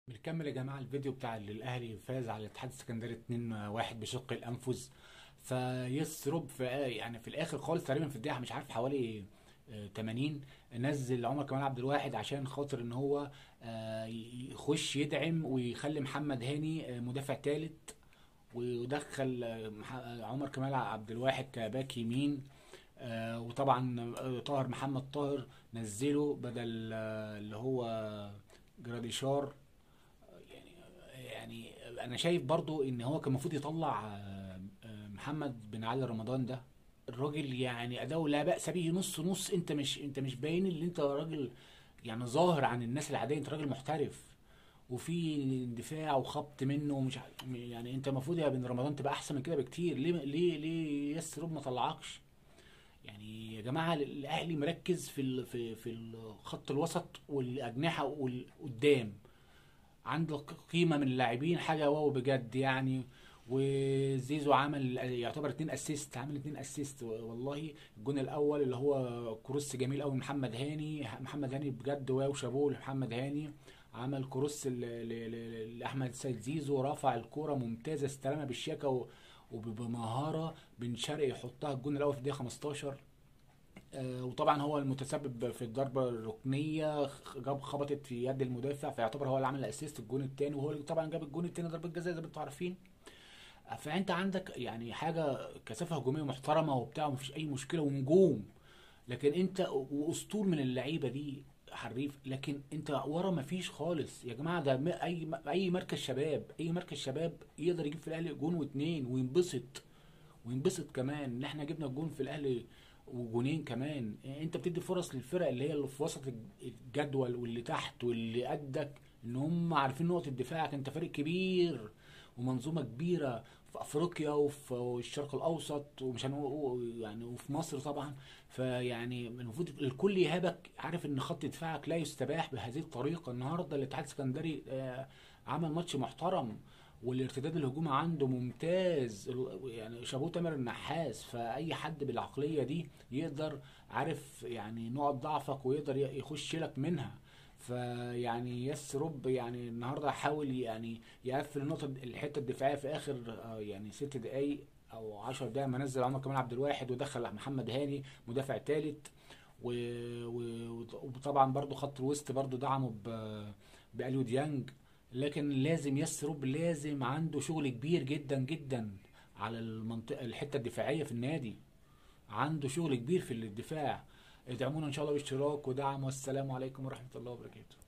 بنكمل يا جماعة الفيديو بتاع اللي الأهلي فاز على الاتحاد السكندري 2-1 بشق الأنفس. فيسرب في الآخر خالص تقريبا في الدقيقة مش عارف حوالي 80 نزل عمر كمال عبد الواحد عشان خاطر إن هو يخش يدعم ويخلي محمد هاني مدافع تالت، ودخل عمر كمال عبد الواحد كباك يمين. وطبعا طاهر محمد طاهر نزله بدل اللي هو جراديشار. يعني انا شايف برضو ان هو كان المفروض يطلع محمد بن علي رمضان ده. الراجل يعني اداؤه لا بأس به، نص نص. انت مش باين ان انت راجل يعني ظاهر عن الناس العاديه، انت راجل محترف وفي دفاع وخبط منه ومش يعني انت المفروض يا بن رمضان تبقى احسن من كده بكتير. ليه ياسر ما طلعكش؟ يعني يا جماعه الاهلي مركز في خط الوسط والاجنحه والقدام، عنده قيمه من اللاعبين حاجه واو بجد يعني. وزيزو عمل يعتبر اتنين اسيست، عمل اتنين اسيست والله. الجون الاول اللي هو كروس جميل قوي من محمد هاني بجد واو، شابوه لمحمد هاني. عمل كروس لاحمد السيد زيزو، رفع الكوره ممتازه، استلمها بالشياكه وبمهاره بن شرقي يحطها الجون الاول في الدقيقه 15. وطبعا هو المتسبب في الضربه الركنيه، خبطت في يد المدافع، فيعتبر هو اللي عمل الاسيست الجون الثاني، وهو اللي طبعا جاب الجون الثاني ضربه جزاء زي ما انتم عارفين. فانت عندك يعني حاجه كثافه هجوميه محترمه وبتاع، ومفيش اي مشكله ونجوم. لكن انت واسطول من اللعيبه دي حريف، لكن انت ورا مفيش خالص يا جماعه. ده اي مركز شباب، اي مركز شباب يقدر يجيب في الاهلي جون واتنين وينبسط. وينبسط كمان ان احنا جبنا الجون في الاهلي وجونين كمان. انت بتدي فرص للفرق اللي في وسط الجدول واللي تحت واللي قدك، ان هم عارفين نقطة دفاعك. انت فريق كبير ومنظومة كبيرة في افريقيا وفي الشرق الاوسط، ومش يعني وفي مصر طبعا. فيعني المفروض الكل يهابك، عارف ان خط دفاعك لا يستباح بهذه الطريقة. النهارده الاتحاد السكندري عمل ماتش محترم، والارتداد الهجومي عنده ممتاز. يعني شابوه تامر النحاس. فاي حد بالعقليه دي يقدر، عارف يعني نقط ضعفك ويقدر يخش لك منها. فيعني رب يعني النهارده حاول يعني يقفل الحته الدفاعيه في اخر يعني 6 دقايق او 10 دقايق، ما نزل عمر كمال عبد الواحد ودخل محمد هاني مدافع ثالث. وطبعا برضو خط الوسط برضو دعمه بأليو ديانج. لكن لازم يسرب، لازم عنده شغل كبير جدا جدا على الحته الدفاعيه في النادي. عنده شغل كبير في الدفاع. ادعمونا ان شاء الله باشتراك ودعم، والسلام عليكم ورحمه الله وبركاته.